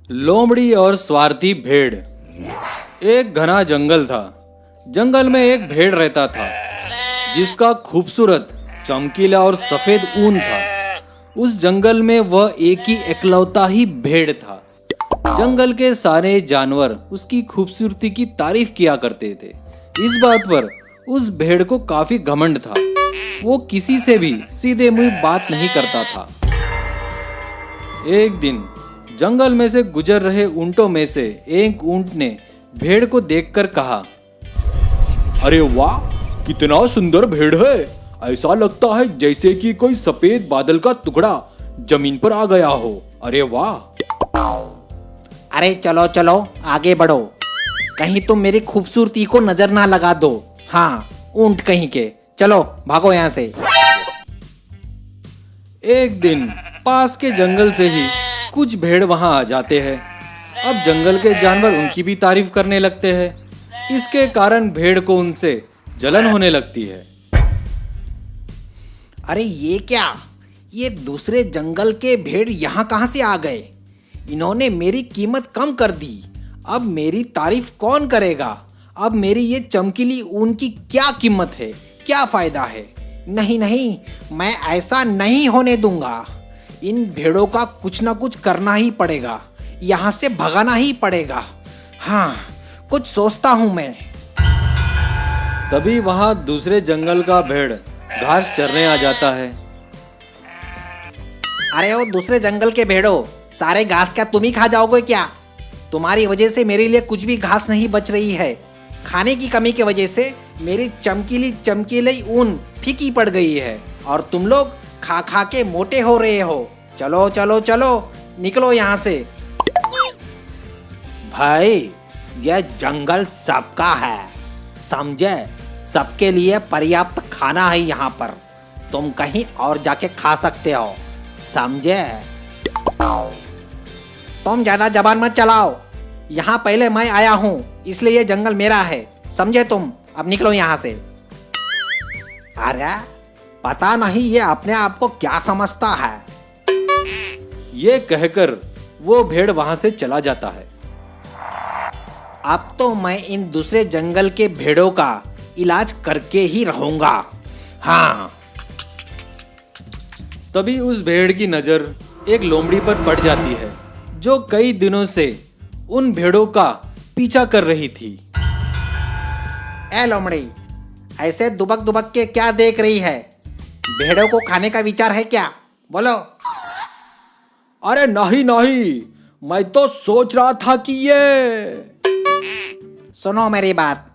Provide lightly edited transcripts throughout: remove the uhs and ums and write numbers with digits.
लोमड़ी और स्वार्थी भेड़। एक घना जंगल था। जंगल में एक भेड़ रहता था जिसका खूबसूरत चमकीला और सफेद ऊन था। उस जंगल में वह एक ही इकलौता ही भेड़ था। जंगल के सारे जानवर उसकी खूबसूरती की तारीफ किया करते थे। इस बात पर उस भेड़ को काफी घमंड था। वो किसी से भी सीधे मुंह बात नहीं करता था। एक दिन जंगल में से गुजर रहे ऊंटों में से एक ऊंट ने भेड़ को देखकर कहा, अरे वाह, कितना सुंदर भेड़ है। ऐसा लगता है जैसे कि कोई सफेद बादल का टुकड़ा जमीन पर आ गया हो। अरे वाह। अरे चलो चलो आगे बढ़ो, कहीं तुम मेरी खूबसूरती को नजर ना लगा दो। हाँ, ऊंट कहीं के, चलो भागो यहाँ से। एक दिन पास के जंगल से ही कुछ भेड़ वहां आ जाते हैं। अब जंगल के जानवर उनकी भी तारीफ करने लगते हैं। इसके कारण भेड़ को उनसे जलन होने लगती है। अरे ये क्या, ये दूसरे जंगल के भेड़ यहाँ कहाँ से आ गए? इन्होंने मेरी कीमत कम कर दी। अब मेरी तारीफ कौन करेगा? अब मेरी ये चमकीली ऊन की क्या कीमत है, क्या फायदा है? नहीं नहीं, मैं ऐसा नहीं होने दूंगा। इन भेड़ों का कुछ ना कुछ करना ही पड़ेगा, यहाँ से भगाना ही पड़ेगा। हाँ, कुछ सोचता हूँ मैं। तभी वहां दूसरे जंगल का भेड़ घास चरने आ जाता है। अरे ओ दूसरे जंगल के भेड़ों, सारे घास क्या तुम ही खा जाओगे क्या? तुम्हारी वजह से मेरे लिए कुछ भी घास नहीं बच रही है। खाने की कमी की वजह से मेरी चमकीली चमकीली ऊन फीकी पड़ गई है और तुम लोग खा खा के मोटे हो रहे हो। चलो चलो चलो, निकलो यहाँ से। भाई, यह जंगल सबका है, समझे? सबके लिए पर्याप्त खाना है यहाँ पर। तुम कहीं और जाके खा सकते हो, समझे? तुम ज्यादा जबान मत चलाओ। यहाँ पहले मैं आया हूँ, इसलिए ये जंगल मेरा है, समझे तुम? अब निकलो यहाँ से। अरे पता नहीं ये अपने आप को क्या समझता है। ये कहकर वो भेड़ वहां से चला जाता है। अब तो मैं इन दूसरे जंगल के भेड़ों का इलाज करके ही रहूंगा। हाँ। तभी उस भेड़ की नजर एक लोमड़ी पर पड़ जाती है जो कई दिनों से उन भेड़ों का पीछा कर रही थी। ए लोमड़ी, ऐसे दुबक दुबक के क्या देख रही है? भेड़ों को खाने का विचार है क्या? बोलो। अरे नहीं नहीं, मैं तो सोच रहा था कि ये। सुनो मेरी बात,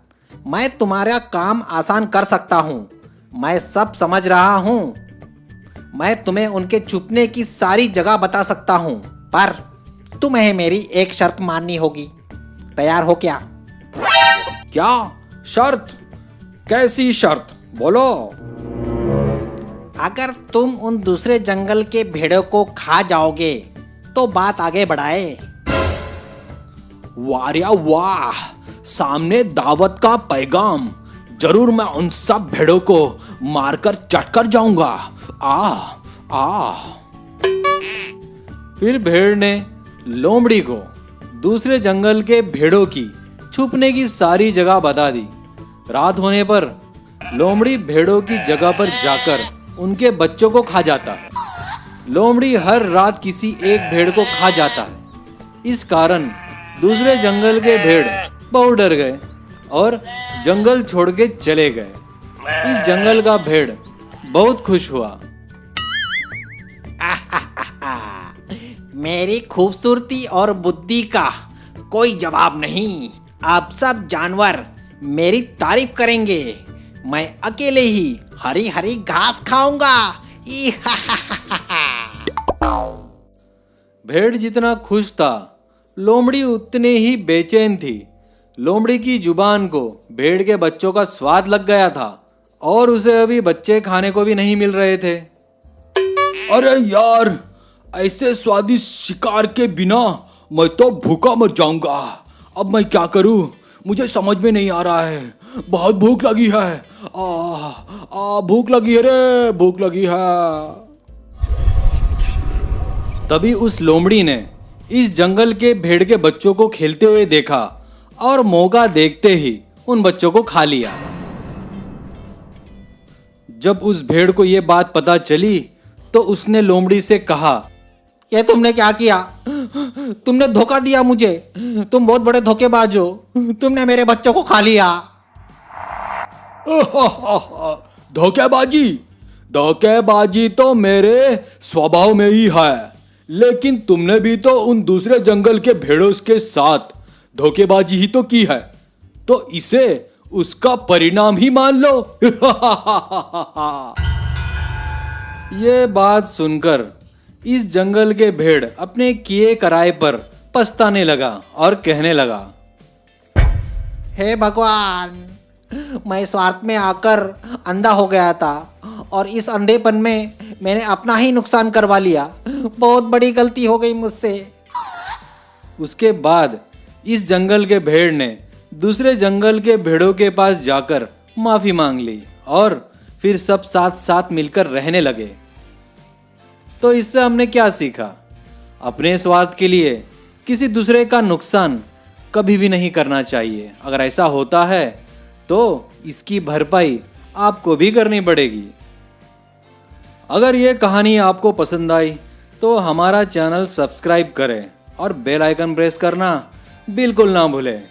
मैं तुम्हारा काम आसान कर सकता हूँ। मैं सब समझ रहा हूँ। मैं तुम्हें उनके छुपने की सारी जगह बता सकता हूँ, पर तुम्हें मेरी एक शर्त माननी होगी। तैयार हो क्या? क्या शर्त? कैसी शर्त? बोलो। अगर तुम उन दूसरे जंगल के भेड़ों को खा जाओगे तो बात आगे बढ़ाए। वाह रे वाह, सामने दावत का पैगाम। जरूर मैं उन सब भेड़ों को मारकर चटकर जाऊंगा। आ आ। फिर भेड़ ने लोमड़ी को दूसरे जंगल के भेड़ों की छुपने की सारी जगह बता दी। रात होने पर लोमड़ी भेड़ों की जगह पर जाकर उनके बच्चों को खा जाता है। लोमड़ी हर रात किसी एक भेड़ को खा जाता है। इस कारण दूसरे जंगल के भेड़ बहुत डर गए और जंगल छोड़ के चले गए। इस जंगल का भेड़ बहुत खुश हुआ। मेरी खूबसूरती और बुद्धि का कोई जवाब नहीं। अब सब जानवर मेरी तारीफ करेंगे। मैं अकेले ही हरी हरी घास खाऊंगा। भेड़ जितना खुश था, लोमड़ी उतने ही बेचैन थी। लोमड़ी की जुबान को भेड़ के बच्चों का स्वाद लग गया था और उसे अभी बच्चे खाने को भी नहीं मिल रहे थे। अरे यार, ऐसे स्वादिष्ट शिकार के बिना मैं तो भूखा मर जाऊंगा। अब मैं क्या करूं? मुझे समझ में नहीं आ रहा है। बहुत भूख लगी है। भूख लगी है रे, भूख लगी है। तभी उस लोमड़ी ने इस जंगल के भेड़ के बच्चों को खेलते हुए देखा और मौका देखते ही उन बच्चों को खा लिया। जब उस भेड़ को यह बात पता चली तो उसने लोमड़ी से कहा, ये तुमने क्या किया? तुमने धोखा दिया मुझे। तुम बहुत बड़े धोखेबाज हो। तुमने मेरे बच्चों को खा लिया। धोखेबाजी धोखेबाजी तो मेरे स्वभाव में ही है, लेकिन तुमने भी तो उन दूसरे जंगल के भेड़ों के साथ धोखेबाजी ही तो की है, तो इसे उसका परिणाम ही मान लो। ये बात सुनकर इस जंगल के भेड़ अपने किए कराए पर पछताने लगा और कहने लगा, हे भगवान, मैं स्वार्थ में आकर अंधा हो गया था और इस अंधेपन में मैंने अपना ही नुकसान करवा लिया। बहुत बड़ी गलती हो गई मुझसे। उसके बाद इस जंगल के भेड़ ने दूसरे जंगल के भेड़ों के पास जाकर माफी मांग ली और फिर सब साथ साथ मिलकर रहने लगे। तो इससे हमने क्या सीखा? अपने स्वार्थ के लिए किसी दूसरे का नुकसान कभी भी नहीं करना चाहिए। अगर ऐसा होता है तो इसकी भरपाई आपको भी करनी पड़ेगी। अगर ये कहानी आपको पसंद आई तो हमारा चैनल सब्सक्राइब करें और बेल आइकन प्रेस करना बिल्कुल ना भूलें।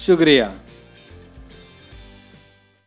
शुक्रिया।